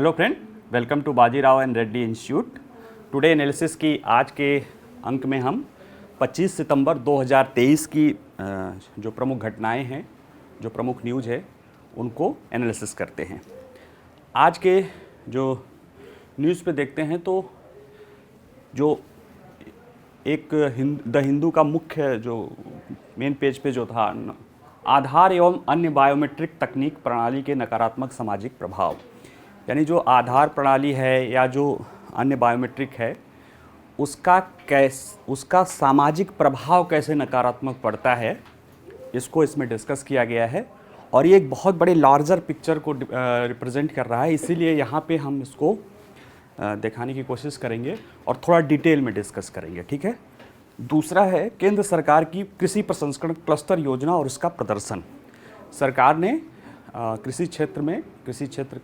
Hello friend, welcome to Bajirao and Reddy institute. Today analysis की आज के अंक में हम 25 सितंबर 2023 की जो प्रमुख घटनाएं हैं, जो प्रमुख न्यूज़ है, उनको एनालिसिस करते हैं। आज के जो न्यूज़ पे देखते हैं तो जो एक द हिंदू का मुख्य जो मेन पेज पे जो था, आधार एवं अन्य बायोमेट्रिक तकनीक प्रणाली के नकारात्मक सामाजिक प्रभाव, यानी जो आधार प्रणाली है या जो अन्य बायोमेट्रिक है उसका सामाजिक प्रभाव कैसे नकारात्मक पड़ता है, इसको इसमें डिस्कस किया गया है। और ये एक बहुत बड़े लार्जर पिक्चर को रिप्रेजेंट कर रहा है, इसीलिए यहाँ पे हम इसको दिखाने की कोशिश करेंगे और थोड़ा डिटेल में डिस्कस करेंगे, ठीक है। दूसरा है केंद्र सरकार की कृषि प्रसंस्करण क्लस्टर योजना और इसका प्रदर्शन। सरकार ने कृषि क्षेत्र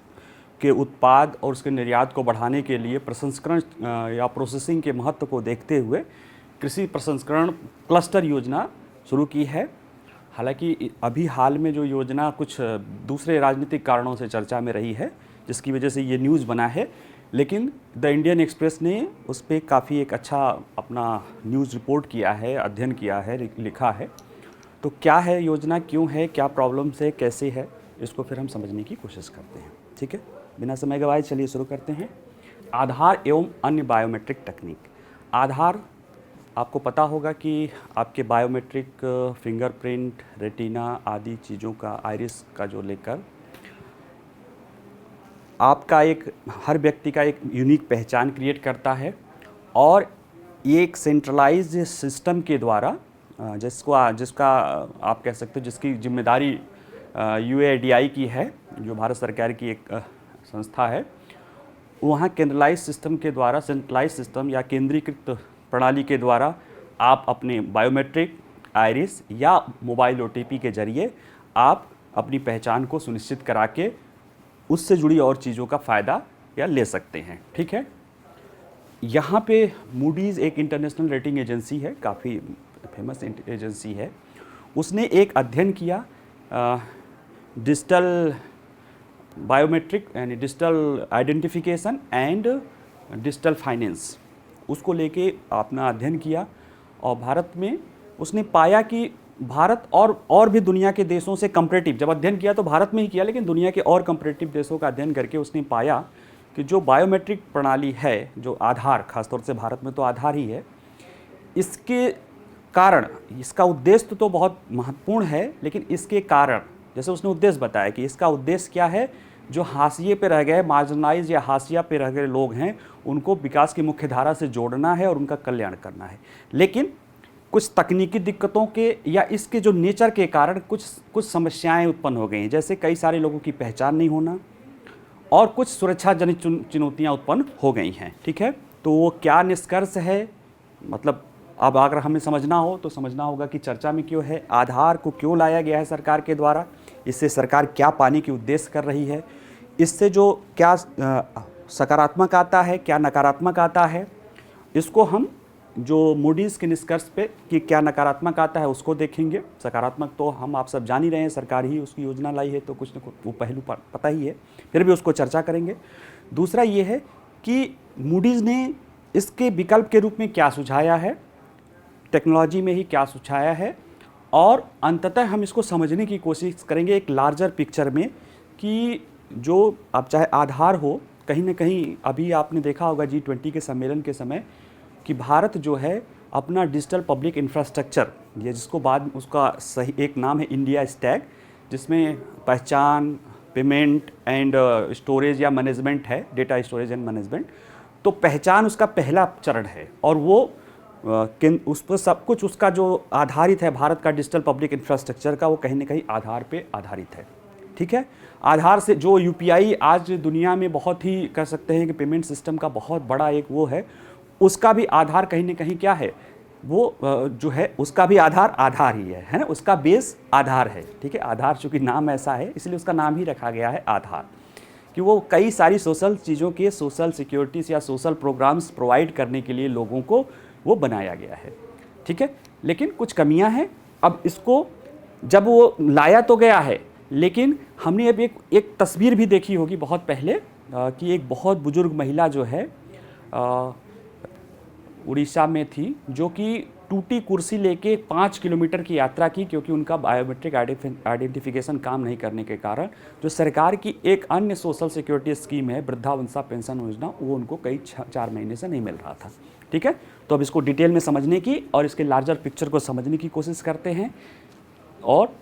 के उत्पाद और उसके निर्यात को बढ़ाने के लिए प्रसंस्करण या प्रोसेसिंग के महत्व को देखते हुए कृषि प्रसंस्करण क्लस्टर योजना शुरू की है। हालांकि अभी हाल में जो योजना कुछ दूसरे राजनीतिक कारणों से चर्चा में रही है, जिसकी वजह से ये न्यूज़ बना है, लेकिन द इंडियन एक्सप्रेस ने उस पर काफ़ी एक अच्छा अपना न्यूज़ रिपोर्ट किया है, अध्ययन किया है, लिखा है। तो क्या है योजना, क्यों है, क्या प्रॉब्लम्स है, कैसे है, इसको फिर हम समझने की कोशिश करते हैं, ठीक है। बिना समय गवाए चलिए शुरू करते हैं। आधार एवं अन्य बायोमेट्रिक तकनीक। आधार, आपको पता होगा कि आपके बायोमेट्रिक फिंगरप्रिंट, रेटिना आदि चीज़ों का, आइरिस का जो लेकर आपका हर व्यक्ति का एक यूनिक पहचान क्रिएट करता है। और ये एक सेंट्रलाइज्ड सिस्टम के द्वारा जिसका आप कह सकते हो जिसकी जिम्मेदारी UAIDAI की है, जो भारत सरकार की एक संस्था है, वहाँ सेंट्रलाइज सिस्टम या केंद्रीकृत प्रणाली के द्वारा आप अपने बायोमेट्रिक, आइरिस या मोबाइल OTP के जरिए आप अपनी पहचान को सुनिश्चित करा के उससे जुड़ी और चीज़ों का फ़ायदा या ले सकते हैं, ठीक है। यहाँ पे मूडीज़ एक इंटरनेशनल रेटिंग एजेंसी है, काफ़ी फेमस एजेंसी है। उसने एक अध्ययन किया डिजिटल बायोमेट्रिक यानी digital identification and digital finance, उसको लेके अपना अध्ययन किया। और भारत में उसने पाया कि भारत और भी दुनिया के देशों से कंपैरेटिव, जब अध्ययन किया तो भारत में ही किया, लेकिन दुनिया के और कंपैरेटिव देशों का अध्ययन करके उसने पाया कि जो बायोमेट्रिक प्रणाली है, जो आधार, खासतौर से भारत में तो आधार ही है, इसके कारण, इसका उद्देश्य तो बहुत महत्वपूर्ण है, लेकिन इसके कारण, जैसे उसने उद्देश्य बताया कि इसका उद्देश्य क्या है, जो हाशिए पे रह गए, मार्जिनलाइज या हाशिया पे रह गए लोग हैं, उनको विकास की मुख्य धारा से जोड़ना है और उनका कल्याण करना है। लेकिन कुछ तकनीकी दिक्कतों के या इसके जो नेचर के कारण कुछ समस्याएं उत्पन्न हो गई हैं, जैसे कई सारे लोगों की पहचान नहीं होना और कुछ सुरक्षा जनित चुनौतियां उत्पन्न हो गई हैं, ठीक है। तो वो क्या निष्कर्ष है, मतलब अब अगर हमें समझना हो तो समझना होगा कि चर्चा में क्यों है, आधार को क्यों लाया गया है सरकार के द्वारा, इससे सरकार क्या पाने की उद्देश्य कर रही है, इससे जो क्या सकारात्मक आता है, क्या नकारात्मक आता है, इसको हम जो मूडीज़ के निष्कर्ष पे कि क्या नकारात्मक आता है उसको देखेंगे। सकारात्मक तो हम आप सब जान ही रहे हैं, सरकार ही उसकी योजना लाई है, तो कुछ न कुछ वो पहलू पता ही है, फिर भी उसको चर्चा करेंगे। दूसरा ये है कि मूडीज़ ने इसके विकल्प के रूप में क्या सुझाया है, टेक्नोलॉजी में ही क्या सुझाया है, और अंततः हम इसको समझने की कोशिश करेंगे एक लार्जर पिक्चर में कि जो आप चाहे आधार हो, कहीं ना कहीं अभी आपने देखा होगा G20 के सम्मेलन के समय कि भारत जो है अपना डिजिटल पब्लिक इंफ्रास्ट्रक्चर, ये जिसको बाद उसका सही एक नाम है इंडिया स्टैक, जिसमें पहचान, पेमेंट एंड स्टोरेज या मैनेजमेंट है, डेटा स्टोरेज एंड मैनेजमेंट। तो पहचान उसका पहला चरण है और वो उस पर सब कुछ उसका जो आधारित है, भारत का डिजिटल पब्लिक इंफ्रास्ट्रक्चर का, वो कहीं ना कहीं आधार पे आधारित है, ठीक है। आधार से जो UPI आज दुनिया में बहुत ही कह सकते हैं कि पेमेंट सिस्टम का बहुत बड़ा एक वो है, उसका भी आधार कहीं ना कहीं क्या है, वो जो है उसका भी आधार ही है ना, उसका बेस आधार है, ठीक है। आधार चूँकि नाम ऐसा है इसलिए उसका नाम ही रखा गया है आधार, कि वो कई सारी सोशल चीज़ों के सोशल सिक्योरिटीज़ या सोशल प्रोग्राम्स प्रोवाइड करने के लिए लोगों को वो बनाया गया है, ठीक है। लेकिन कुछ कमियां हैं। अब इसको जब वो लाया तो गया है, लेकिन हमने अब एक तस्वीर भी देखी होगी बहुत पहले कि एक बहुत बुजुर्ग महिला जो है उड़ीसा में थी, जो कि टूटी कुर्सी लेके 5 किलोमीटर की यात्रा की, क्योंकि उनका बायोमेट्रिक आइडेंटिफिकेशन काम नहीं करने के कारण जो सरकार की एक अन्य सोशल सिक्योरिटी स्कीम है वृद्धावस्था पेंशन योजना, वो उनको कई 4 महीने से नहीं मिल रहा था। ठीक है, तो अब इसको डिटेल में समझने की और इसके लार्जर पिक्चर को समझने की कोशिश करते हैं, और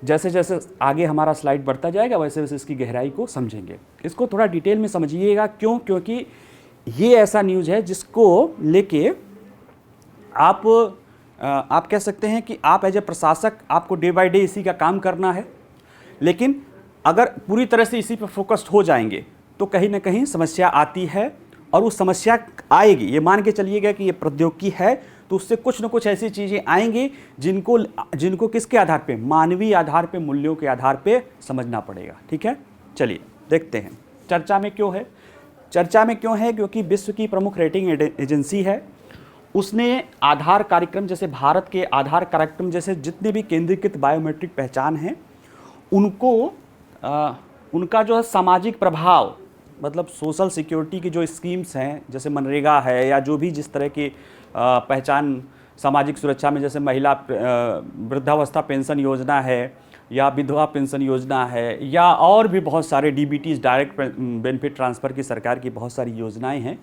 जैसे जैसे आगे हमारा स्लाइड बढ़ता जाएगा वैसे वैसे इसकी गहराई को समझेंगे। इसको थोड़ा डिटेल में समझिएगा, क्यों? क्योंकि ये ऐसा न्यूज़ है जिसको लेके आप कह सकते हैं कि आप एज ए प्रशासक आपको डे बाय डे इसी का काम करना है, लेकिन अगर पूरी तरह से इसी पर फोकस्ड हो जाएंगे तो कहीं ना कहीं समस्या आती है, और उस समस्या आएगी, ये मान के चलिएगा कि ये प्रौद्योगिकी है तो उससे कुछ न कुछ ऐसी चीज़ें आएंगी जिनको किसके आधार पे, मानवीय आधार पे, मूल्यों के आधार पे समझना पड़ेगा। ठीक है, चलिए देखते हैं चर्चा में क्यों है। चर्चा में क्यों है? क्योंकि विश्व की प्रमुख रेटिंग एजेंसी है, उसने आधार कार्यक्रम जैसे भारत के आधार कार्यक्रम जैसे जितने भी केंद्रीकृत बायोमेट्रिक पहचान हैं उनको उनका जो है सामाजिक प्रभाव, मतलब सोशल सिक्योरिटी की जो स्कीम्स हैं जैसे मनरेगा है या जो भी जिस तरह की पहचान सामाजिक सुरक्षा में, जैसे महिला वृद्धावस्था पेंशन योजना है या विधवा पेंशन योजना है या और भी बहुत सारे डीबीटीज डायरेक्ट बेनिफिट ट्रांसफ़र की सरकार की बहुत सारी योजनाएं हैं,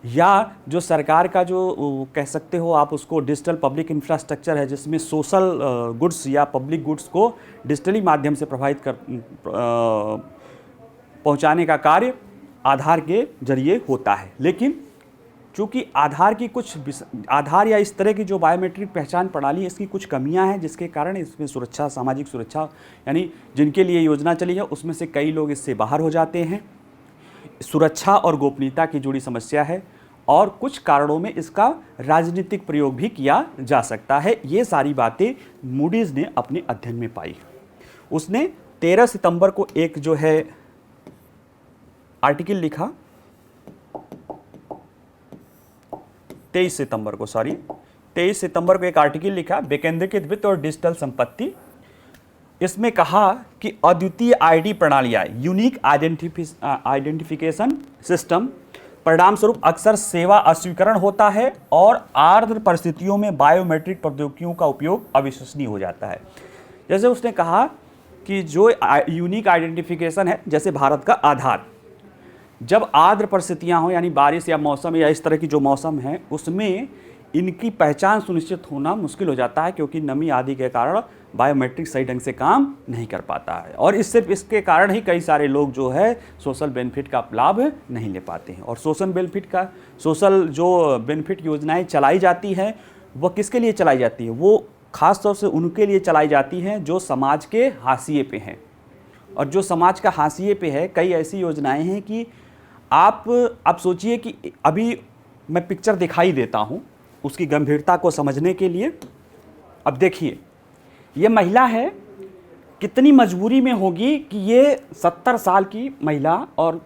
या जो सरकार का जो कह सकते हो आप उसको डिजिटल पब्लिक इंफ्रास्ट्रक्चर है जिसमें सोशल गुड्स या पब्लिक गुड्स को डिजिटली माध्यम से प्रभावित कर पहुंचाने का कार्य आधार के जरिए होता है। लेकिन चूँकि आधार या इस तरह की जो बायोमेट्रिक पहचान प्रणाली है इसकी कुछ कमियां हैं, जिसके कारण इसमें सुरक्षा, सामाजिक सुरक्षा यानी जिनके लिए योजना चली है उसमें से कई लोग इससे बाहर हो जाते हैं। सुरक्षा और गोपनीयता की जुड़ी समस्या है, और कुछ कारणों में इसका राजनीतिक प्रयोग भी किया जा सकता है। ये सारी बातें मूडीज़ ने अपने अध्ययन में पाई। उसने 13 सितंबर को एक जो है आर्टिकल लिखा, 23 सितंबर को एक आर्टिकल लिखा, विकेंद्रीकृत वित्त और डिजिटल संपत्ति। इसमें कहा कि अद्वितीय आईडी प्रणालियां, यूनिक आइडेंटिफिकेशन सिस्टम, परिणाम स्वरूप अक्सर सेवा अस्वीकरण होता है और आर्द्र परिस्थितियों में बायोमेट्रिक प्रौद्योगिकियों का उपयोग अविश्वसनीय हो जाता है। जैसे उसने कहा कि जो यूनिक आइडेंटिफिकेशन है, जैसे भारत का आधार, जब आर्द्र परिस्थितियां हो यानी बारिश या मौसम या इस तरह की जो मौसम है उसमें इनकी पहचान सुनिश्चित होना मुश्किल हो जाता है, क्योंकि नमी आदि के कारण बायोमेट्रिक सही ढंग से काम नहीं कर पाता है, और इसके कारण ही कई सारे लोग जो है सोशल बेनिफिट का लाभ नहीं ले पाते हैं। और सोशल जो बेनिफिट योजनाएं चलाई जाती हैं वो किसके लिए चलाई जाती है? वो खास तौर से उनके लिए चलाई जाती हैं जो समाज के हाशिए पे हैं, और जो समाज का हाशिए पे है, कई ऐसी योजनाएं हैं कि आप सोचिए कि अभी मैं पिक्चर दिखाई देता हूं उसकी गंभीरता को समझने के लिए। अब देखिए ये महिला है, कितनी मजबूरी में होगी कि ये 70 साल की महिला और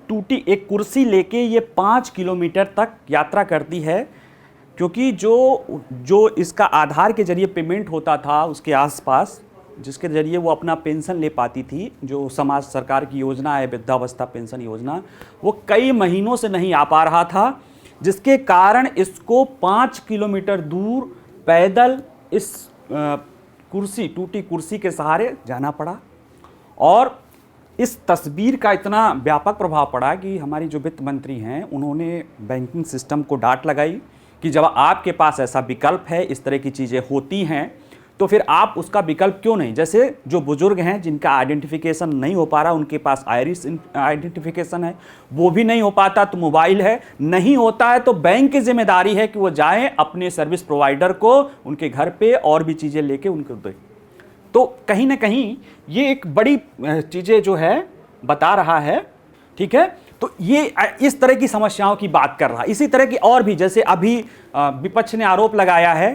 टूटी एक कुर्सी लेके ये 5 किलोमीटर तक यात्रा करती है, क्योंकि जो इसका आधार के जरिए पेमेंट होता था उसके आसपास, जिसके जरिए वो अपना पेंशन ले पाती थी, जो समाज सरकार की योजना है वृद्धावस्था पेंशन योजना, वो कई महीनों से नहीं आ पा रहा था, जिसके कारण इसको 5 किलोमीटर दूर पैदल इस टूटी कुर्सी के सहारे जाना पड़ा। और इस तस्वीर का इतना व्यापक प्रभाव पड़ा कि हमारी जो वित्त मंत्री हैं उन्होंने बैंकिंग सिस्टम को डांट लगाई कि जब आपके पास ऐसा विकल्प है, इस तरह की चीज़ें होती हैं, तो फिर आप उसका विकल्प क्यों नहीं, जैसे जो बुजुर्ग हैं जिनका आइडेंटिफिकेशन नहीं हो पा रहा, उनके पास आइरिस आइडेंटिफिकेशन है, वो भी नहीं हो पाता तो मोबाइल है, नहीं होता है तो बैंक की जिम्मेदारी है कि वो जाएं अपने सर्विस प्रोवाइडर को उनके घर पे और भी चीज़ें लेके उनको दें। तो कहीं ना कहीं ये एक बड़ी चीज़ें जो है बता रहा है। ठीक है, तो ये इस तरह की समस्याओं की बात कर रहा है। इसी तरह की और भी, जैसे अभी विपक्ष ने आरोप लगाया है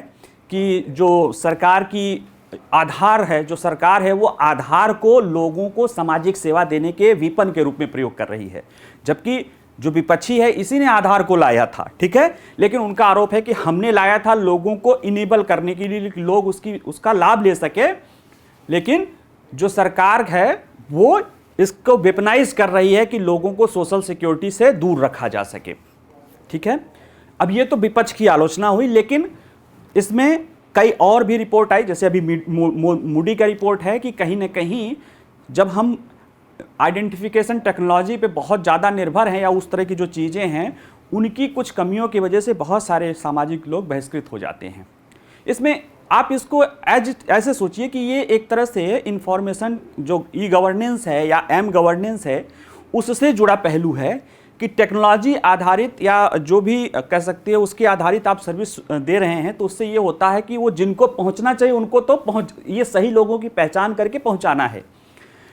कि जो सरकार की आधार है, जो सरकार है वो आधार को लोगों को सामाजिक सेवा देने के विपन के रूप में प्रयोग कर रही है, जबकि जो विपक्षी है इसी ने आधार को लाया था। ठीक है, लेकिन उनका आरोप है कि हमने लाया था लोगों को इनेबल करने के लिए, लोग उसका लाभ ले सके, लेकिन जो सरकार है वो इसको वेपनाइज कर रही है कि लोगों को सोशल सिक्योरिटी से दूर रखा जा सके। ठीक है, अब ये तो विपक्ष की आलोचना हुई, लेकिन इसमें कई और भी रिपोर्ट आई, जैसे अभी मूडी का रिपोर्ट है कि कहीं ना कहीं जब हम आइडेंटिफिकेशन टेक्नोलॉजी पे बहुत ज़्यादा निर्भर हैं या उस तरह की जो चीज़ें हैं उनकी कुछ कमियों की वजह से बहुत सारे सामाजिक लोग बहिष्कृत हो जाते हैं। इसमें आप इसको ऐसे सोचिए कि ये एक तरह से इंफॉर्मेशन जो ई गवर्नेंस है या एम गवर्नेंस है उससे जुड़ा पहलू है कि टेक्नोलॉजी आधारित या जो भी कह सकते हैं उसके आधारित आप सर्विस दे रहे हैं, तो उससे ये होता है कि वो जिनको पहुंचना चाहिए उनको तो ये सही लोगों की पहचान करके पहुंचाना है।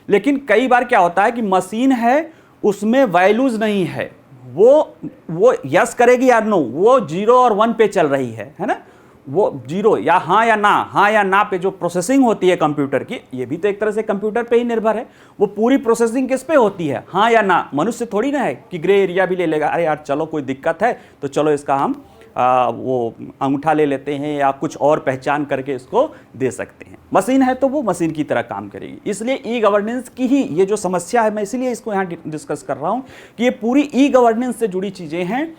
लेकिन कई बार क्या होता है कि मशीन है उसमें वैल्यूज नहीं है, वो यस करेगी या नो, वो 0 और 1 पे चल रही है ना, वो 0 या हाँ या ना पे जो प्रोसेसिंग होती है कंप्यूटर की, ये भी तो एक तरह से कंप्यूटर पे ही निर्भर है। वो पूरी प्रोसेसिंग किस पे होती है, हाँ या ना। मनुष्य थोड़ी ना है कि ग्रे एरिया भी ले लेगा, अरे यार चलो कोई दिक्कत है तो चलो इसका हम वो अंगूठा ले लेते हैं या कुछ और पहचान करके इसको दे सकते हैं। मशीन है तो वो मशीन की तरह काम करेगी। इसलिए ई गवर्नेंस की ही ये जो समस्या है, मैं इसलिए इसको यहाँ डिस्कस कर रहा हूँ कि ये पूरी ई गवर्नेंस से जुड़ी चीज़ें हैं।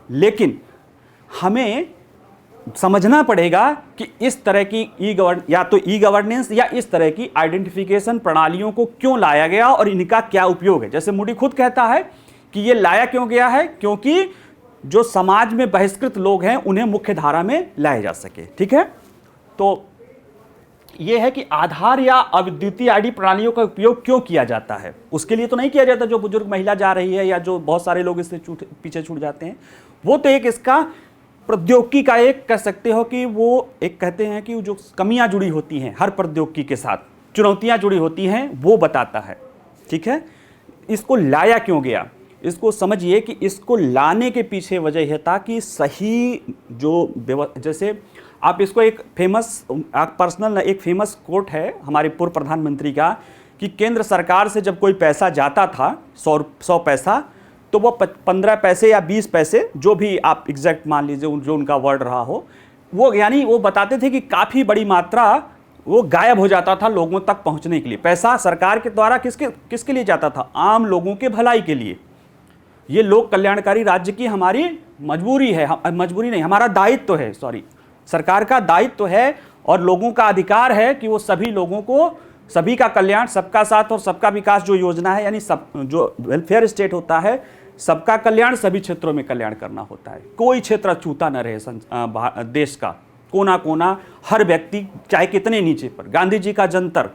लेकिन हमें समझना पड़ेगा कि इस तरह की या तो ई गवर्नेंस या इस तरह की आइडेंटिफिकेशन प्रणालियों को क्यों लाया गया और इनका क्या उपयोग है। जैसे मूडी खुद कहता है कि ये लाया क्यों गया है, क्योंकि जो समाज में बहिष्कृत लोग हैं उन्हें मुख्य धारा में लाया जा सके। ठीक है, तो यह है कि आधार या अद्वितीय आईडी प्रणालियों का उपयोग क्यों किया जाता है। उसके लिए तो नहीं किया जाता जो बुजुर्ग महिला जा रही है या जो बहुत सारे लोग इससे पीछे छूट जाते हैं। वो तो एक इसका प्रौद्योगिकी का एक कह सकते हो कि वो एक कहते हैं कि जो कमियां जुड़ी होती हैं हर प्रौद्योगिकी के साथ, चुनौतियां जुड़ी होती हैं, वो बताता है। ठीक है, इसको लाया क्यों गया, इसको समझिए कि इसको लाने के पीछे वजह है ताकि सही जो जैसे आप इसको एक फेमस पर्सनल एक फेमस कोट है हमारे पूर्व प्रधानमंत्री का कि केंद्र सरकार से जब कोई पैसा जाता था 100 पैसा, तो वो 15 पैसे या 20 पैसे जो भी आप एग्जैक्ट मान लीजिए जो उनका वर्ड रहा हो, वो यानी वो बताते थे कि काफ़ी बड़ी मात्रा वो गायब हो जाता था लोगों तक पहुंचने के लिए। पैसा सरकार के द्वारा किसके लिए जाता था, आम लोगों के भलाई के लिए। ये लोक कल्याणकारी राज्य की हमारी मजबूरी है, मजबूरी नहीं हमारा दायित्व है, सरकार का दायित्व है और लोगों का अधिकार है कि वो सभी लोगों को सभी का कल्याण, सबका साथ और सबका विकास जो योजना है, यानी सब जो वेलफेयर स्टेट होता है, सबका कल्याण सभी क्षेत्रों में कल्याण करना होता है। कोई क्षेत्र अछूता न रहे देश का, कोना कोना हर व्यक्ति चाहे कितने नीचे पर। गांधी जी का जंतर,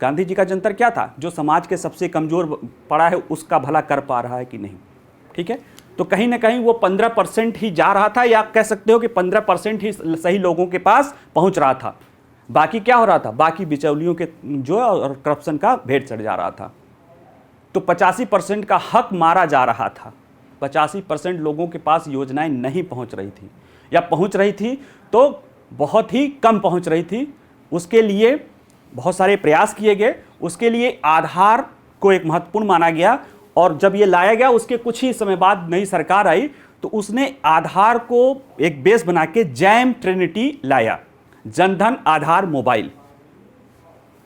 गांधी जी का जंतर क्या था, जो समाज के सबसे कमजोर पड़ा है उसका भला कर पा रहा है कि नहीं। ठीक है, तो कहीं ना कहीं वो 15% ही जा रहा था, या कह सकते हो कि 15% ही सही लोगों के पास पहुंच रहा था। बाकी क्या हो रहा था, बाकी बिचौलियों के जो और करप्शन का भेंट चढ़ जा रहा था। तो 85% का हक मारा जा रहा था। 85% लोगों के पास योजनाएं नहीं पहुंच रही थी, या पहुंच रही थी तो बहुत ही कम पहुंच रही थी। उसके लिए बहुत सारे प्रयास किए गए, उसके लिए आधार को एक महत्वपूर्ण माना गया। और जब ये लाया गया उसके कुछ ही समय बाद नई सरकार आई तो उसने आधार को एक बेस बना के जैम ट्रिनिटी लाया, जनधन आधार मोबाइल।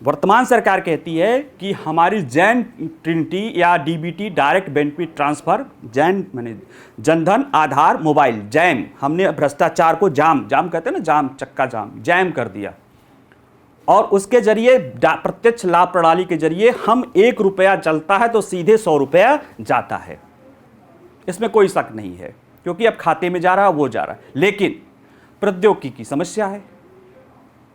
वर्तमान सरकार कहती है कि हमारी जैम ट्रिनिटी या DBT direct benefit transfer, jam माने जनधन आधार मोबाइल, जैम, हमने भ्रष्टाचार को जाम कहते हैं ना, जाम चक्का जाम, जैम कर दिया। और उसके जरिए प्रत्यक्ष लाभ प्रणाली के जरिए हम 1 रुपया चलता है तो सीधे 100 रुपया जाता है। इसमें कोई शक नहीं है, क्योंकि अब खाते में जा रहा है, वो जा रहा है। लेकिन प्रौद्योगिकी की समस्या है,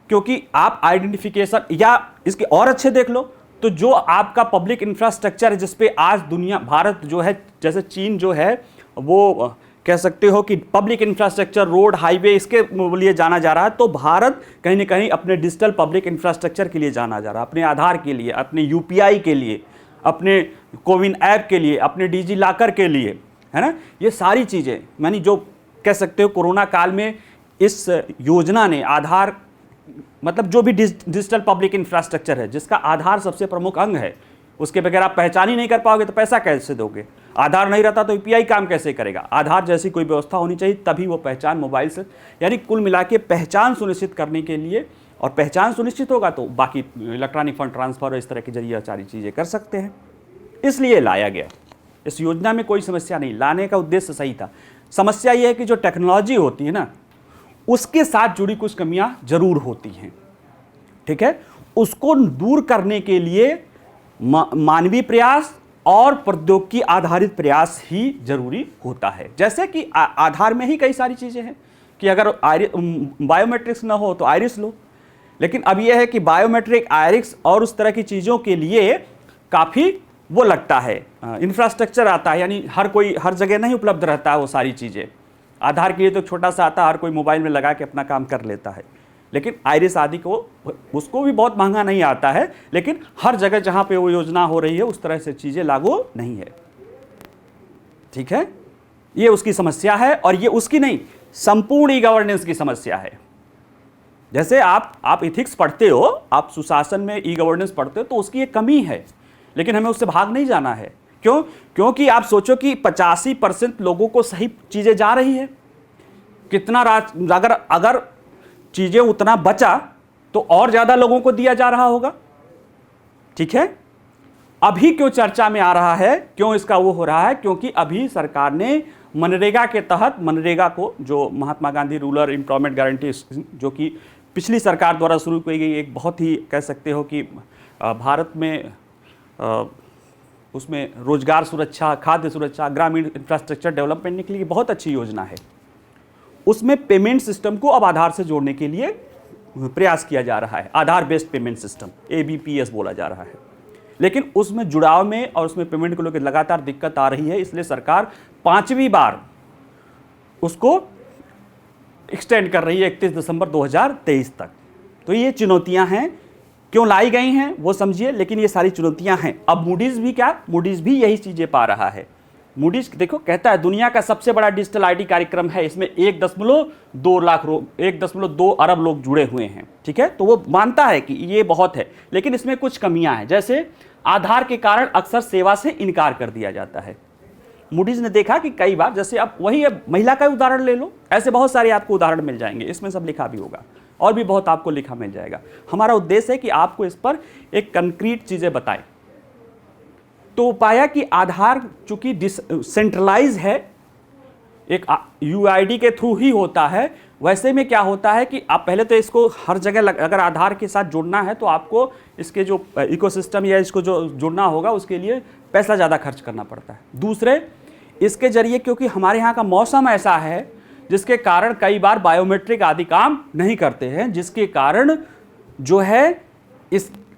क्योंकि आप आइडेंटिफिकेशन या इसके और अच्छे देख लो तो जो आपका पब्लिक इंफ्रास्ट्रक्चर है, जिसपे आज दुनिया, भारत जो है, जैसे चीन जो है वो कह सकते हो कि पब्लिक इंफ्रास्ट्रक्चर, रोड, हाईवे, इसके लिए जाना जा रहा है। तो भारत कहीं ना कहीं अपने डिजिटल पब्लिक इंफ्रास्ट्रक्चर के लिए जाना जा रहा है, अपने आधार के लिए, अपने यूपीआई के लिए, अपने कोविन ऐप के लिए, अपने डिजी लॉकर के लिए, है ना। ये सारी चीज़ें यानी जो कह सकते हो कोरोना काल में इस योजना ने आधार, मतलब जो भी डिजिटल पब्लिक इंफ्रास्ट्रक्चर है जिसका आधार सबसे प्रमुख अंग है, उसके बगैर आप पहचान ही नहीं कर पाओगे तो पैसा कैसे दोगे। आधार नहीं रहता तो यूपीआई काम कैसे करेगा। आधार जैसी कोई व्यवस्था होनी चाहिए, तभी वो पहचान मोबाइल से, यानी कुल मिला के पहचान सुनिश्चित करने के लिए और पहचान सुनिश्चित होगा तो बाकी इलेक्ट्रॉनिक फंड ट्रांसफर और इस तरह के जरिए सारी चीज़ें कर सकते हैं। इसलिए लाया गया। इस योजना में कोई समस्या नहीं, लाने का उद्देश्य सही था। समस्या ये है कि जो टेक्नोलॉजी होती है ना, उसके साथ जुड़ी कुछ कमियां जरूर होती हैं, ठीक है। उसको दूर करने के लिए मानवीय प्रयास और प्रौद्योगिकी आधारित प्रयास ही जरूरी होता है। जैसे कि आधार में ही कई सारी चीज़ें हैं कि अगर बायोमेट्रिक्स ना हो तो आइरिस लो, लेकिन अब यह है कि बायोमेट्रिक, आइरिस और उस तरह की चीज़ों के लिए काफ़ी वो लगता है, इंफ्रास्ट्रक्चर आता है, यानी हर कोई हर जगह नहीं उपलब्ध रहता है वो सारी चीज़ें। आधार के लिए तो छोटा सा आता है, हर कोई मोबाइल में लगा के अपना काम कर लेता है, लेकिन आइरिस आदि को उसको भी बहुत महंगा नहीं आता है, लेकिन हर जगह जहाँ पे वो योजना हो रही है उस तरह से चीज़ें लागू नहीं है, ठीक है। ये उसकी समस्या है, और ये उसकी नहीं, संपूर्ण ई गवर्नेंस की समस्या है। जैसे आप इथिक्स पढ़ते हो, आप सुशासन में ई गवर्नेंस पढ़ते हो, तो उसकी एक कमी है, लेकिन हमें उससे भाग नहीं जाना है। क्यों? क्योंकि आप सोचो कि 85% लोगों को सही चीज़ें जा रही है, कितना अगर चीज़ें उतना बचा तो और ज़्यादा लोगों को दिया जा रहा होगा, ठीक है। अभी क्यों चर्चा में आ रहा है, क्यों इसका वो हो रहा है? क्योंकि अभी सरकार ने मनरेगा के तहत, मनरेगा को जो Mahatma Gandhi rural employment guarantee, जो कि पिछली सरकार द्वारा शुरू की गई एक बहुत ही कह सकते हो कि भारत में उसमें रोजगार सुरक्षा, खाद्य सुरक्षा, ग्रामीण इंफ्रास्ट्रक्चर डेवलपमेंट के लिए बहुत अच्छी योजना है। उसमें पेमेंट सिस्टम को अब आधार से जोड़ने के लिए प्रयास किया जा रहा है, आधार बेस्ड पेमेंट सिस्टम, ABPS बोला जा रहा है। लेकिन उसमें जुड़ाव में और उसमें पेमेंट को लेकर लगातार दिक्कत आ रही है, इसलिए सरकार 5वीं बार उसको एक्सटेंड कर रही है 31 दिसंबर 2023 तक। तो ये चुनौतियां हैं, क्यों लाई गई हैं वो समझिए, लेकिन ये सारी चुनौतियां हैं। अब मूडीज भी क्या, मूडीज भी यही चीजें पा रहा है। मूडीज देखो कहता है दुनिया का सबसे बड़ा डिजिटल आईडी कार्यक्रम है, इसमें 1.2 अरब लोग जुड़े हुए हैं, ठीक है। तो वो मानता है कि ये बहुत है, लेकिन इसमें कुछ कमियां हैं। जैसे आधार के कारण अक्सर सेवा से इनकार कर दिया जाता है। मूडीज ने देखा कि कई बार, जैसे अब वही महिला का उदाहरण ले लो, ऐसे बहुत सारे आपको उदाहरण मिल जाएंगे, इसमें सब लिखा भी होगा और भी बहुत आपको लिखा मिल जाएगा। हमारा उद्देश्य है कि आपको इस पर एक कंक्रीट चीजें बताएं। तो पाया कि आधार चूंकि सेंट्रलाइज है, एक UID के थ्रू ही होता है, वैसे में क्या होता है कि आप पहले तो इसको हर जगह अगर आधार के साथ जुड़ना है तो आपको इसके जो इकोसिस्टम या इसको जो जुड़ना होगा उसके लिए पैसा ज़्यादा खर्च करना पड़ता है। दूसरे, इसके जरिए क्योंकि हमारे यहाँ का मौसम ऐसा है जिसके कारण कई बार बायोमेट्रिक आदि काम नहीं करते हैं, जिसके कारण जो है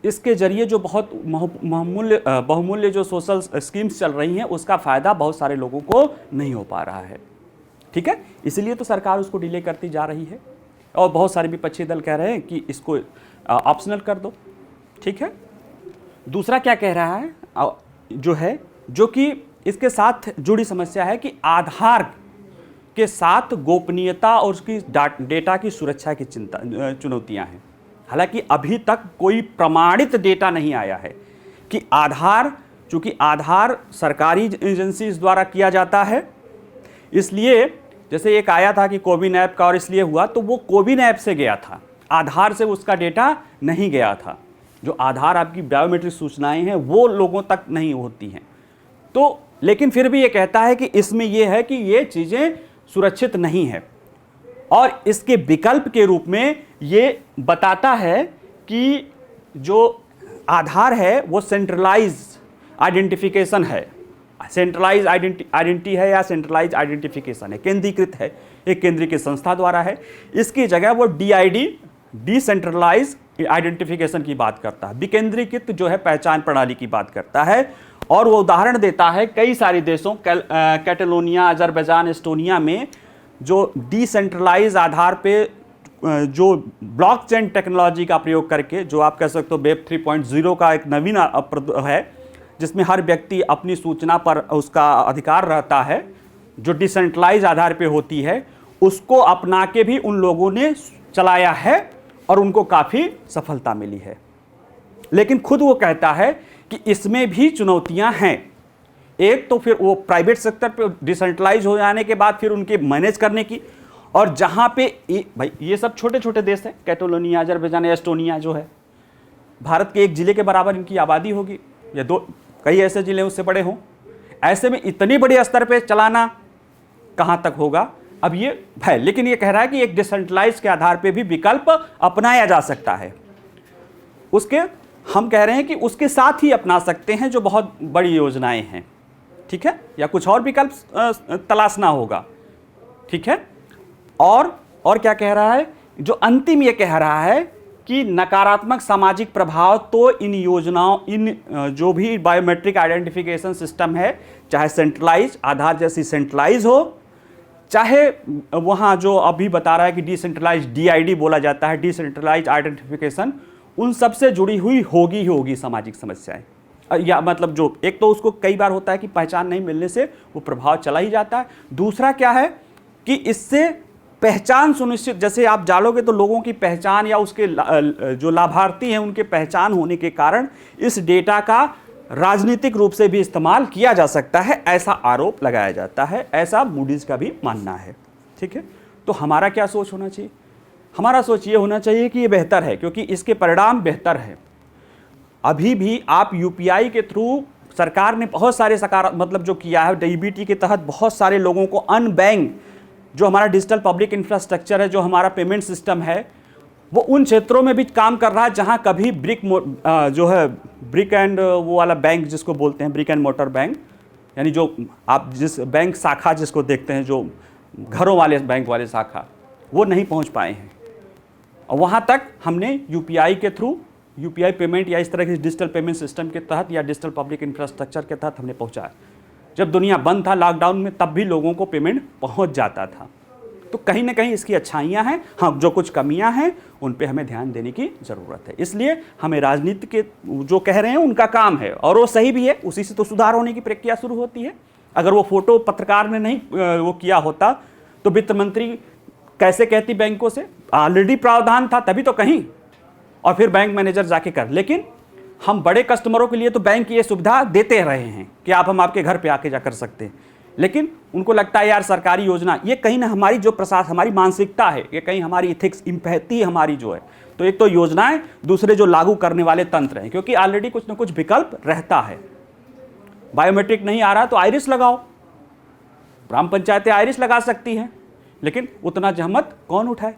इसके जरिए जो बहुत बहुमूल्य जो सोशल स्कीम्स चल रही हैं उसका फ़ायदा बहुत सारे लोगों को नहीं हो पा रहा है, ठीक है। इसलिए तो सरकार उसको डिले करती जा रही है, और बहुत सारे विपक्षी दल कह रहे हैं कि इसको ऑप्शनल कर दो, ठीक है। दूसरा क्या कह रहा है जो कि इसके साथ जुड़ी समस्या है कि आधार के साथ गोपनीयता और उसकी डेटा की सुरक्षा की चुनौतियां हैं। हालांकि अभी तक कोई प्रमाणित डेटा नहीं आया है कि चूंकि आधार सरकारी एजेंसीज द्वारा किया जाता है, इसलिए जैसे एक आया था कि कोविन ऐप का, और इसलिए हुआ तो वो कोविन ऐप से गया था, आधार से उसका डेटा नहीं गया था। जो आधार आपकी बायोमेट्रिक सूचनाएं हैं वो लोगों तक नहीं होती हैं। तो लेकिन फिर भी ये कहता है कि इसमें ये है कि ये चीज़ें सुरक्षित नहीं है, और इसके विकल्प के रूप में ये बताता है कि जो आधार है वो सेंट्रलाइज आइडेंटिफिकेशन है, सेंट्रलाइज आइडेंटिटी है या सेंट्रलाइज आइडेंटिफिकेशन है, केंद्रीकृत है, एक केंद्रीकृत संस्था द्वारा है। इसकी जगह वो DID डिसेंट्रलाइज आइडेंटिफिकेशन की बात करता है, विकेंद्रीकृत जो है पहचान प्रणाली की बात करता है। और वो उदाहरण देता है कई सारे देशों, कैटलोनिया, अजरबैजान, एस्टोनिया में जो डिसेंट्रलाइज आधार पे जो ब्लॉकचेन टेक्नोलॉजी का प्रयोग करके, जो आप कह सकते हो वेब 3.0 का एक नवीन है, जिसमें हर व्यक्ति अपनी सूचना पर उसका अधिकार रहता है, जो डिसेंट्रलाइज आधार पे होती है, उसको अपना के भी उन लोगों ने चलाया है और उनको काफ़ी सफलता मिली है। लेकिन खुद वो कहता है कि इसमें भी चुनौतियां हैं। एक तो फिर वो प्राइवेट सेक्टर पे डिसेंट्रलाइज हो जाने के बाद फिर उनके मैनेज करने की, और जहाँ पे भाई ये सब छोटे छोटे देश हैं, कैटलोनिया, अजरबैजान, एस्टोनिया जो है, भारत के एक ज़िले के बराबर इनकी आबादी होगी, या कई ऐसे ज़िले उससे बड़े हों। ऐसे में इतनी बड़े स्तर पे चलाना कहाँ तक होगा, अब ये है। लेकिन ये कह रहा है कि एक डिसेंट्रलाइज के आधार पे भी विकल्प अपनाया जा सकता है। उसके हम कह रहे हैं कि उसके साथ ही अपना सकते हैं जो बहुत बड़ी योजनाएं हैं, ठीक है, या कुछ और विकल्प तलाशना होगा, ठीक है। और क्या कह रहा है, जो अंतिम ये कह रहा है कि नकारात्मक सामाजिक प्रभाव तो इन योजनाओं, इन जो भी बायोमेट्रिक आइडेंटिफिकेशन सिस्टम है, चाहे सेंट्रलाइज, आधार जैसी सेंट्रलाइज हो, चाहे वहाँ जो अभी बता रहा है कि डिसेंट्रलाइज DID बोला जाता है, डिसेंट्रलाइज आइडेंटिफिकेशन, उन सब से जुड़ी हुई होगी सामाजिक समस्याएं। या मतलब जो एक तो उसको कई बार होता है कि पहचान नहीं मिलने से वो प्रभाव चला ही जाता है। दूसरा क्या है कि इससे पहचान सुनिश्चित, जैसे आप जालोगे तो लोगों की पहचान या उसके जो लाभार्थी हैं उनके पहचान होने के कारण इस डेटा का राजनीतिक रूप से भी इस्तेमाल किया जा सकता है, ऐसा आरोप लगाया जाता है, ऐसा मूडीज का भी मानना है, ठीक है। तो हमारा क्या सोच होना चाहिए? हमारा सोच ये होना चाहिए कि ये बेहतर है, क्योंकि इसके परिणाम बेहतर है। अभी भी आप UPI के थ्रू, सरकार ने बहुत सारे मतलब जो किया है, DBT के तहत बहुत सारे लोगों को अनबैंक, जो हमारा डिजिटल पब्लिक इंफ्रास्ट्रक्चर है, जो हमारा पेमेंट सिस्टम है, वो उन क्षेत्रों में भी काम कर रहा है जहां कभी ब्रिक एंड वो वाला बैंक जिसको बोलते हैं, ब्रिक एंड मोटर बैंक, यानी जो आप जिस बैंक शाखा जिसको देखते हैं, जो घरों वाले बैंक वाले शाखा, वो नहीं पहुंच पाए हैं। और वहां तक हमने UPI के थ्रू, UPI पेमेंट या इस तरह के डिजिटल पेमेंट सिस्टम के तहत या डिजिटल पब्लिक इंफ्रास्ट्रक्चर के तहत हमने पहुंचाया। जब दुनिया बंद था लॉकडाउन में, तब भी लोगों को पेमेंट पहुंच जाता था। तो कहीं ना कहीं इसकी अच्छाइयाँ हैं, हाँ, जो कुछ कमियां हैं उन पे हमें ध्यान देने की ज़रूरत है। इसलिए हमें राजनीति के जो कह रहे हैं उनका काम है, और वो सही भी है, उसी से तो सुधार होने की प्रक्रिया शुरू होती है। अगर वो फोटो पत्रकार ने नहीं वो किया होता तो वित्त मंत्री कैसे कहती बैंकों से? ऑलरेडी प्रावधान था तभी तो कहीं, और फिर बैंक मैनेजर जाके कर। लेकिन हम बड़े कस्टमरों के लिए तो बैंक ये सुविधा देते रहे हैं कि हम आपके घर पे आके जा कर सकते हैं, लेकिन उनको लगता है यार सरकारी योजना, ये कहीं ना हमारी जो हमारी मानसिकता है, ये कहीं हमारी इथिक्स, इम्पैथी हमारी जो है, तो एक तो योजनाएं, दूसरे जो लागू करने वाले तंत्र हैं, क्योंकि ऑलरेडी कुछ ना कुछ विकल्प रहता है। बायोमेट्रिक नहीं आ रहा तो आइरिस लगाओ, ग्राम पंचायतें आइरिस लगा सकती हैं, लेकिन उतना जहमत कौन उठाए,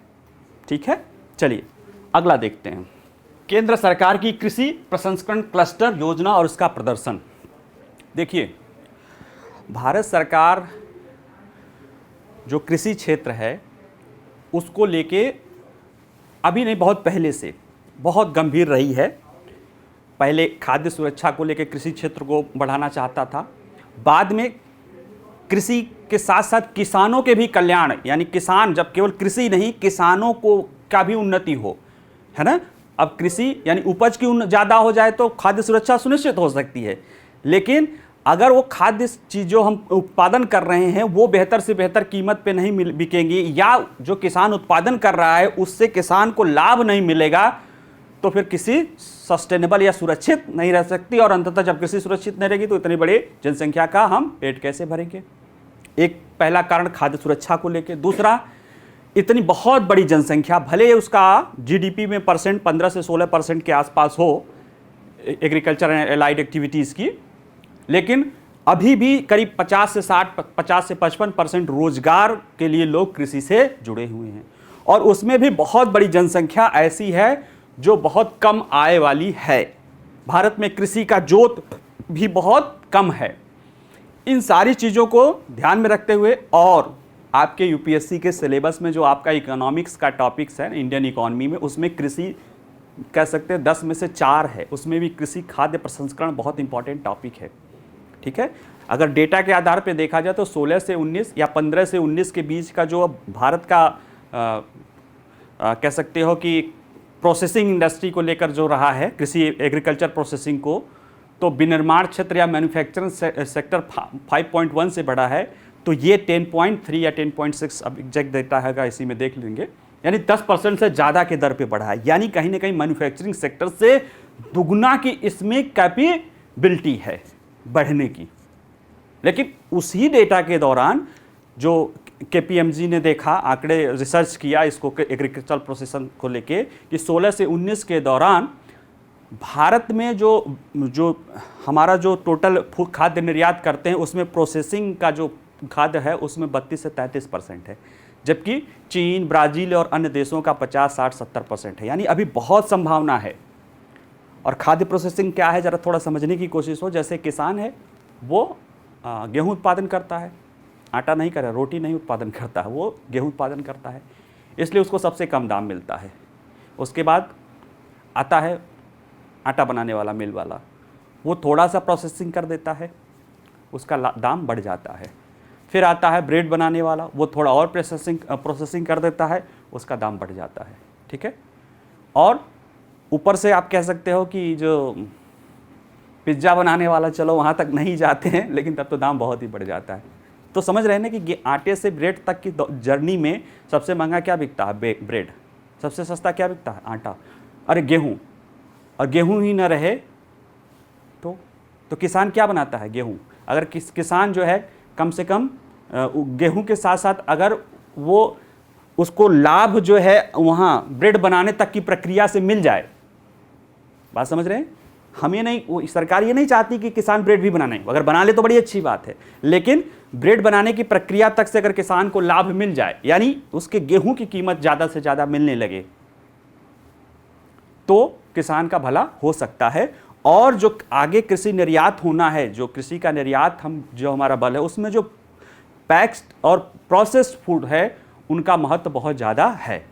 ठीक है। चलिए अगला देखते हैं, केंद्र सरकार की कृषि प्रसंस्करण क्लस्टर योजना और इसका प्रदर्शन। देखिए, भारत सरकार जो कृषि क्षेत्र है उसको लेके अभी नहीं, बहुत पहले से बहुत गंभीर रही है। पहले खाद्य सुरक्षा को लेके कृषि क्षेत्र को बढ़ाना चाहता था, बाद में कृषि के साथ साथ किसानों के भी कल्याण, यानी किसान, जब केवल कृषि नहीं, किसानों को का भी उन्नति हो, है ना। अब कृषि यानी उपज की ज़्यादा हो जाए तो खाद्य सुरक्षा सुनिश्चित हो सकती है, लेकिन अगर वो खाद्य चीज़ों हम उत्पादन कर रहे हैं वो बेहतर से बेहतर कीमत पे नहीं बिकेंगी, या जो किसान उत्पादन कर रहा है उससे किसान को लाभ नहीं मिलेगा, तो फिर कृषि सस्टेनेबल या सुरक्षित नहीं रह सकती। और अंततः जब कृषि सुरक्षित नहीं रहेगी तो इतनी बड़ी जनसंख्या का हम पेट कैसे भरेंगे? एक पहला कारण खाद्य सुरक्षा को लेकर। दूसरा, इतनी बहुत बड़ी जनसंख्या, भले उसका GDP में परसेंट 15 से 16% के आसपास हो एग्रीकल्चर एंड एलाइड एक्टिविटीज़ की, लेकिन अभी भी करीब 50 से 55% रोजगार के लिए लोग कृषि से जुड़े हुए हैं, और उसमें भी बहुत बड़ी जनसंख्या ऐसी है जो बहुत कम आय वाली है। भारत में कृषि का जोत भी बहुत कम है। इन सारी चीज़ों को ध्यान में रखते हुए, और आपके UPSC के सिलेबस में जो आपका इकोनॉमिक्स का टॉपिक्स है, इंडियन इकोनॉमी में, उसमें कृषि कह सकते हैं 10 में से 4 है, उसमें भी कृषि खाद्य प्रसंस्करण बहुत इंपॉर्टेंट टॉपिक है, ठीक है। अगर डेटा के आधार पे देखा जाए तो 16 से 19 या 15 से 19 के बीच का जो भारत का कह सकते हो कि प्रोसेसिंग इंडस्ट्री को लेकर जो रहा है, कृषि एग्रीकल्चर प्रोसेसिंग को, तो विनिर्माण क्षेत्र या मैन्युफैक्चरिंग सेक्टर 5.1 से बढ़ा है, तो ये 10.3 या 10.6 अब एग्जैक्ट डेटा है, इसी में देख लेंगे, यानी 10% से ज़्यादा के दर पे बढ़ा है। यानी कहीं ना कहीं मैन्युफैक्चरिंग सेक्टर से दुगना की इसमें कैपेबिलिटी है बढ़ने की। लेकिन उसी डेटा के दौरान जो KPMG ने देखा, आंकड़े रिसर्च किया इसको एग्रीकल्चर प्रोसेसिंग को लेके कि 16 से 19 के दौरान भारत में जो हमारा जो टोटल खाद्य निर्यात करते हैं उसमें प्रोसेसिंग का जो खाद्य है उसमें 32 से 33% है, जबकि चीन, ब्राज़ील और अन्य देशों का 50, 60, 70% है। यानी अभी बहुत संभावना है। और खाद्य प्रोसेसिंग क्या है, ज़रा थोड़ा समझने की कोशिश हो। जैसे किसान है वो गेहूँ उत्पादन करता है, आटा नहीं करे, रोटी नहीं उत्पादन करता है, वो गेहूँ उत्पादन करता है, इसलिए उसको सबसे कम दाम मिलता है। उसके बाद आता है आटा बनाने वाला मिल वाला, वो थोड़ा सा प्रोसेसिंग कर देता है, उसका दाम बढ़ जाता है। फिर आता है ब्रेड बनाने वाला, वो थोड़ा और प्रोसेसिंग कर देता है, उसका दाम बढ़ जाता है। ठीक है। और ऊपर से आप कह सकते हो कि जो पिज्ज़ा बनाने वाला, चलो वहाँ तक नहीं जाते हैं, लेकिन तब तो दाम बहुत ही बढ़ जाता है। तो समझ रहे हैं ना कि आटे से ब्रेड तक की जर्नी में सबसे महंगा क्या बिकता है? ब्रेड। सबसे सस्ता क्या बिकता है? आटा। अरे गेहूँ, और गेहूँ ही ना रहे तो किसान क्या बनाता है? गेहूँ। अगर किसान जो है कम से कम गेहूँ के साथ साथ अगर वो उसको लाभ जो है वहाँ ब्रेड बनाने तक की प्रक्रिया से मिल जाए, बात समझ रहे हैं? हम ये नहीं, सरकार ये नहीं चाहती कि किसान ब्रेड भी बनाने, अगर बना ले तो बड़ी अच्छी बात है, लेकिन ब्रेड बनाने की प्रक्रिया तक से अगर किसान को लाभ मिल जाए, यानी उसके गेहूं की कीमत ज़्यादा से ज़्यादा मिलने लगे, तो किसान का भला हो सकता है। और जो आगे कृषि निर्यात होना है, जो कृषि का निर्यात जो हमारा बल है, उसमें जो पैक्ड और प्रोसेस्ड फूड है उनका महत्व बहुत ज़्यादा है।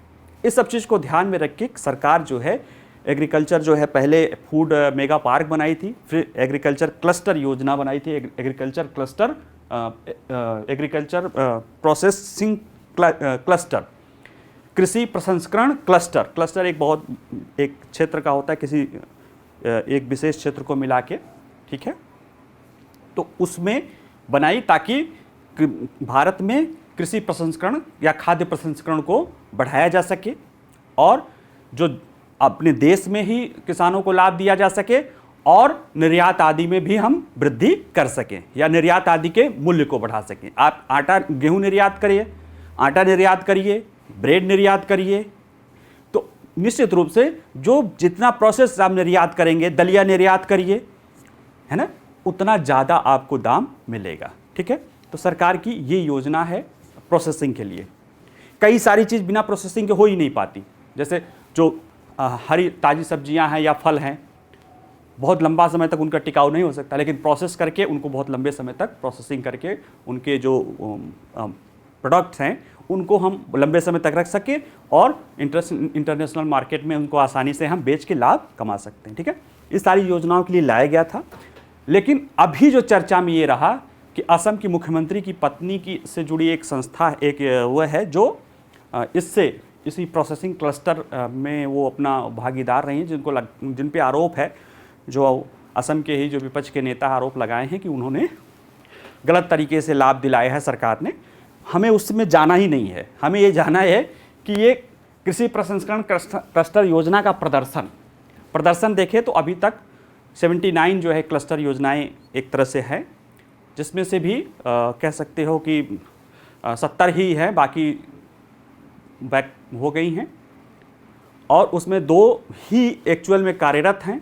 इस सब चीज़ को ध्यान में रख के सरकार जो है एग्रीकल्चर जो है, पहले फूड मेगा पार्क बनाई थी, फिर एग्रीकल्चर क्लस्टर योजना बनाई थी, एग्रीकल्चर प्रोसेसिंग क्लस्टर, कृषि प्रसंस्करण क्लस्टर एक क्षेत्र का होता है, किसी एक विशेष क्षेत्र को मिला के। ठीक है। तो उसमें बनाई ताकि भारत में कृषि प्रसंस्करण या खाद्य प्रसंस्करण को बढ़ाया जा सके और जो अपने देश में ही किसानों को लाभ दिया जा सके और निर्यात आदि में भी हम वृद्धि कर सकें या निर्यात आदि के मूल्य को बढ़ा सकें। आप गेहूं निर्यात करिए, आटा निर्यात करिए, ब्रेड निर्यात करिए, तो निश्चित रूप से जो जितना प्रोसेस आप निर्यात करेंगे, दलिया निर्यात करिए, है ना, उतना ज़्यादा आपको दाम मिलेगा। ठीक है। तो सरकार की ये योजना है प्रोसेसिंग के लिए। कई सारी चीज़ बिना प्रोसेसिंग के हो ही नहीं पाती। जैसे जो हरी ताज़ी सब्जियां हैं या फल हैं, बहुत लंबा समय तक उनका टिकाऊ नहीं हो सकता, लेकिन प्रोसेस करके उनको बहुत लंबे समय तक प्रोसेसिंग करके उनके जो प्रोडक्ट्स हैं उनको हम लंबे समय तक रख सकें और इंटरनेशनल मार्केट में उनको आसानी से हम बेच के लाभ कमा सकते हैं। ठीक है। इस सारी योजनाओं के लिए लाया गया था। लेकिन अभी जो चर्चा में ये रहा कि असम की मुख्यमंत्री की पत्नी की से जुड़ी एक संस्था, एक वो है जो इसी प्रोसेसिंग क्लस्टर में वो अपना भागीदार रही हैं, जिन पे आरोप है, जो असम के ही जो विपक्ष के नेता आरोप लगाए हैं कि उन्होंने गलत तरीके से लाभ दिलाया है सरकार ने। हमें उसमें जाना ही नहीं है, हमें ये जाना है कि ये कृषि प्रसंस्करण क्लस्टर योजना का प्रदर्शन देखें तो अभी तक 79 जो है क्लस्टर योजनाएं एक तरह से है, जिसमें से भी कह सकते हो कि 70 ही है, बाकी बैक हो गई हैं और उसमें 2 ही एक्चुअल में कार्यरत हैं।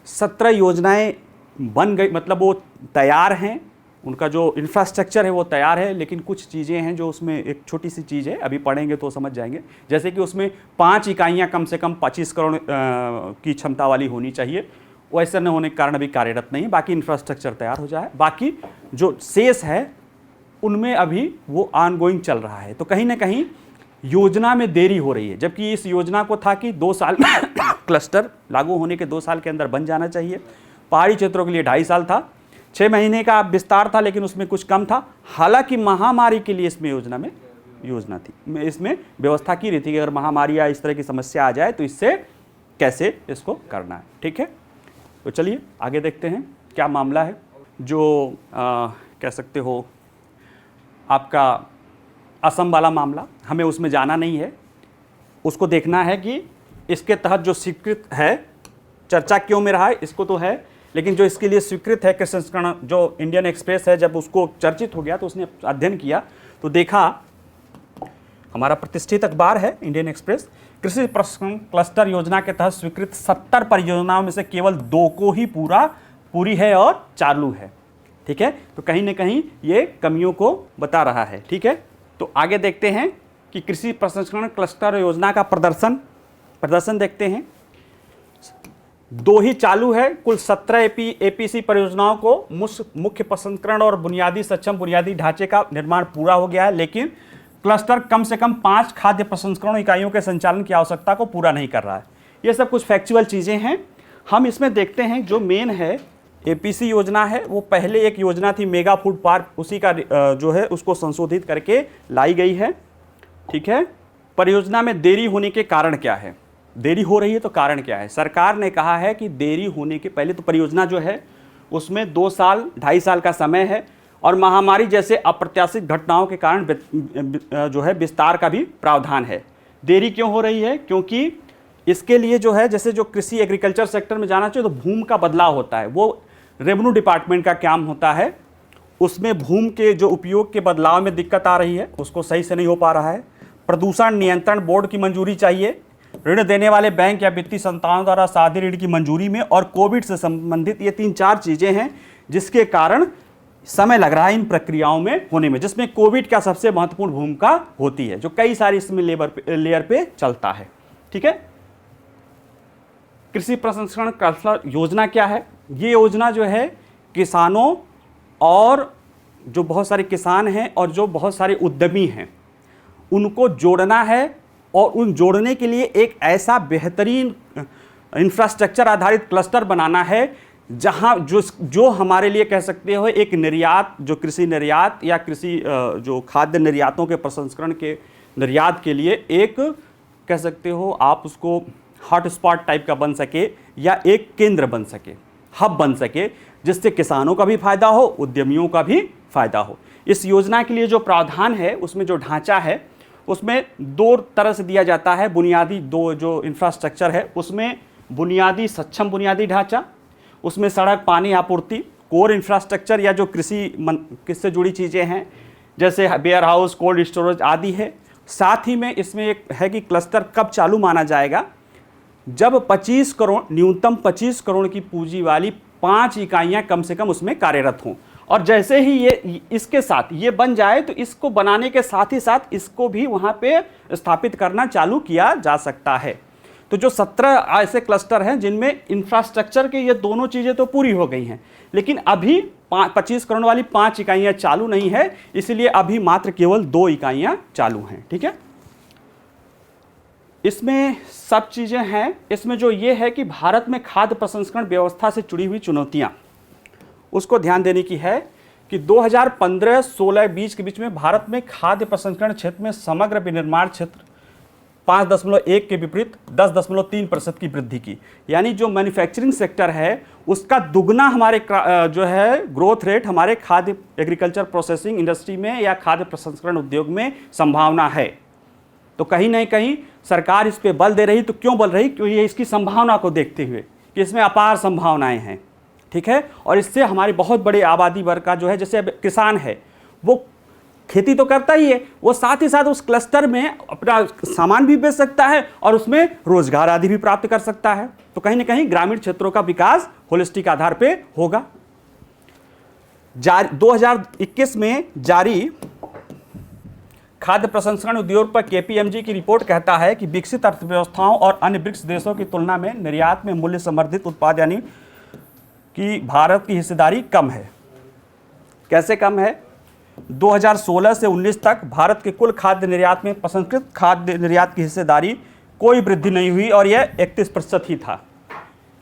17 योजनाएं बन गई, मतलब वो तैयार हैं, उनका जो इंफ्रास्ट्रक्चर है वो तैयार है, लेकिन कुछ चीज़ें हैं जो उसमें, एक छोटी सी चीज़ है, अभी पढ़ेंगे तो समझ जाएंगे, जैसे कि उसमें 5 इकाइयाँ कम से कम 25 करोड़ की क्षमता वाली होनी चाहिए। वैसा न होने के कारण अभी कार्यरत नहीं, बाकी इंफ्रास्ट्रक्चर तैयार हो जाए, बाकी जो शेष है उनमें अभी वो ऑनगोइंग चल रहा है। तो कहीं ना कहीं योजना में देरी हो रही है, जबकि इस योजना को था कि 2 साल क्लस्टर लागू होने के 2 साल के अंदर बन जाना चाहिए। पहाड़ी क्षेत्रों के लिए 2.5 साल था, 6 महीने का विस्तार था, लेकिन उसमें कुछ कम था। हालांकि महामारी के लिए इसमें योजना थी, इसमें व्यवस्था की रही थी कि अगर महामारी या इस तरह की समस्या आ जाए तो इससे कैसे इसको करना है। ठीक है। तो चलिए आगे देखते हैं क्या मामला है। जो कह सकते हो आपका असम वाला मामला, हमें उसमें जाना नहीं है, उसको देखना है कि इसके तहत जो स्वीकृत है, चर्चा क्यों में रहा है इसको तो है, लेकिन जो इसके लिए स्वीकृत है प्रसंस्करण, जो इंडियन एक्सप्रेस है, जब उसको चर्चित हो गया तो उसने अध्ययन किया तो देखा हमारा प्रतिष्ठित अखबार है इंडियन एक्सप्रेस। कृषि प्रसंस्करण क्लस्टर योजना के तहत स्वीकृत 70 परियोजनाओं में से केवल 2 को ही पूरी है और चालू है। ठीक है, तो कहीं ना कहीं ये कमियों को बता रहा है। ठीक है, तो आगे देखते हैं कि कृषि प्रसंस्करण क्लस्टर योजना का प्रदर्शन देखते हैं। 2 ही चालू है। कुल 17 एपीसी परियोजनाओं को मुख्य प्रसंस्करण और बुनियादी ढांचे का निर्माण पूरा हो गया है, लेकिन क्लस्टर कम से कम 5 खाद्य प्रसंस्करण इकाइयों के संचालन की आवश्यकता को पूरा नहीं कर रहा है। ये सब कुछ फैक्चुअल चीज़ें हैं। हम इसमें देखते हैं जो मेन है एपीसी योजना है, वो पहले एक योजना थी मेगा फूड पार्क, उसी का जो है उसको संशोधित करके लाई गई है। ठीक है, परियोजना में देरी होने के कारण क्या है? देरी हो रही है तो कारण क्या है? सरकार ने कहा है कि देरी होने के पहले तो परियोजना जो है उसमें 2 साल 2.5 साल का समय है और महामारी जैसे अप्रत्याशित घटनाओं के कारण जो है विस्तार का भी प्रावधान है। देरी क्यों हो रही है? क्योंकि इसके लिए जो है जैसे जो कृषि एग्रीकल्चर सेक्टर में जाना चाहिए तो भूमि का बदलाव होता है, वो रेवेन्यू डिपार्टमेंट का काम होता है। उसमें भूमि के जो उपयोग के बदलाव में दिक्कत आ रही है, उसको सही से नहीं हो पा रहा है। प्रदूषण नियंत्रण बोर्ड की मंजूरी चाहिए, ऋण देने वाले बैंक या वित्तीय संस्थाओं द्वारा साझी ऋण की मंजूरी में, और कोविड से संबंधित ये 3-4 चीज़ें हैं जिसके कारण समय लग रहा है इन प्रक्रियाओं में होने में, जिसमें कोविड का सबसे महत्वपूर्ण भूमिका होती है, जो कई सारी इसमें लेयर पे चलता है। ठीक है, कृषि प्रसंस्करण क्लस्टर योजना क्या है? ये योजना जो है किसानों और जो बहुत सारे किसान हैं और जो बहुत सारे उद्यमी हैं उनको जोड़ना है, और उन जोड़ने के लिए एक ऐसा बेहतरीन इंफ्रास्ट्रक्चर आधारित क्लस्टर बनाना है जहां जो हमारे लिए कह सकते हो एक निर्यात, जो कृषि निर्यात या कृषि जो खाद्य निर्यातों के प्रसंस्करण के निर्यात के लिए एक कह सकते हो आप उसको हॉट स्पॉट टाइप का बन सके, या एक केंद्र बन सके, हब बन सके, जिससे किसानों का भी फायदा हो, उद्यमियों का भी फायदा हो। इस योजना के लिए जो प्रावधान है उसमें जो ढांचा है उसमें 2 तरह से दिया जाता है। जो इंफ्रास्ट्रक्चर है उसमें सक्षम बुनियादी ढांचा, उसमें सड़क, पानी आपूर्ति, कोर इंफ्रास्ट्रक्चर या जो किससे जुड़ी चीज़ें हैं जैसे वेयर हाउस, कोल्ड स्टोरेज आदि है। साथ ही में इसमें एक है कि क्लस्टर कब चालू माना जाएगा? जब 25 करोड़, न्यूनतम 25 करोड़ की पूंजी वाली 5 इकाइयाँ कम से कम उसमें कार्यरत हों, और जैसे ही ये इसके साथ ये बन जाए तो इसको बनाने के साथ ही साथ इसको भी वहाँ पे स्थापित करना चालू किया जा सकता है। तो जो 17 ऐसे क्लस्टर हैं जिनमें इंफ्रास्ट्रक्चर के ये दोनों चीज़ें तो पूरी हो गई हैं, लेकिन अभी 25 करोड़ वाली 5 इकाइयाँ चालू नहीं है, इसलिए अभी मात्र केवल 2 इकाइयाँ चालू हैं। ठीक है, इसमें सब चीज़ें हैं। इसमें जो ये है कि भारत में खाद्य प्रसंस्करण व्यवस्था से जुड़ी हुई चुनौतियाँ, उसको ध्यान देने की है कि 2015-16-20 के बीच में भारत में खाद्य प्रसंस्करण क्षेत्र में समग्र विनिर्माण क्षेत्र 5.1 के विपरीत 10.3% की वृद्धि की, यानी जो मैन्युफैक्चरिंग सेक्टर है उसका दुगना हमारे जो है ग्रोथ रेट हमारे खाद्य एग्रीकल्चर प्रोसेसिंग इंडस्ट्री में या खाद्य प्रसंस्करण उद्योग में संभावना है। तो कहीं ना कहीं सरकार इस पे बल दे रही। तो क्यों बल रही? क्योंकि ये इसकी संभावना को देखते हुए कि इसमें अपार संभावनाएं हैं। ठीक है, और इससे हमारी बहुत बड़ी आबादी वर्ग का जो है, जैसे अब किसान है वो खेती तो करता ही है, वो साथ ही साथ उस क्लस्टर में अपना सामान भी बेच सकता है और उसमें रोजगार आदि भी प्राप्त कर सकता है। तो कहीं ना कहीं ग्रामीण क्षेत्रों का विकास होलिस्टिक आधार पे होगा। 2021 में जारी खाद्य प्रसंस्करण उद्योग पर KPMG की रिपोर्ट कहता है कि विकसित अर्थव्यवस्थाओं और अन्य ब्रिक्स देशों की तुलना में निर्यात में मूल्य संवर्धित उत्पाद यानी कि भारत की हिस्सेदारी कम है। कैसे कम है? 2016 से 19 तक भारत के कुल खाद्य निर्यात में प्रसंस्कृत खाद्य निर्यात की हिस्सेदारी कोई वृद्धि नहीं हुई और यह 31% ही था।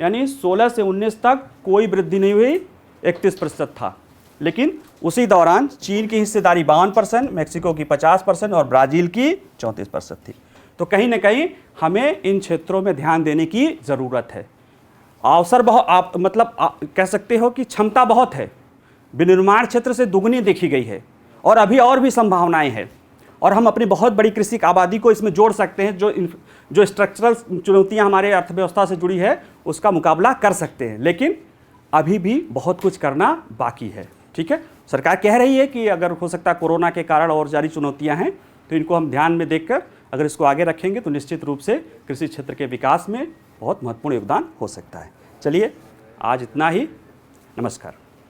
यानी 16 से 19 तक कोई वृद्धि नहीं हुई, 31% था। लेकिन उसी दौरान चीन की हिस्सेदारी 52%, मैक्सिको की 50% और ब्राज़ील की 34% थी। तो कहीं ना कहीं हमें इन क्षेत्रों में ध्यान देने की ज़रूरत है। अवसर बहुत, आप मतलब कह सकते हो कि क्षमता बहुत है, विनिर्माण क्षेत्र से दुगनी देखी गई है और अभी और भी संभावनाएं हैं, और हम अपनी बहुत बड़ी कृषि आबादी को इसमें जोड़ सकते हैं। जो स्ट्रक्चरल चुनौतियां हमारे अर्थव्यवस्था से जुड़ी है उसका मुकाबला कर सकते हैं, लेकिन अभी भी बहुत कुछ करना बाकी है। ठीक है, सरकार कह रही है कि अगर हो सकता है कोरोना के कारण और जारी चुनौतियां हैं तो इनको हम ध्यान में देखकर अगर इसको आगे रखेंगे तो निश्चित रूप से कृषि क्षेत्र के विकास में बहुत महत्वपूर्ण योगदान हो सकता है। चलिए आज इतना ही, नमस्कार।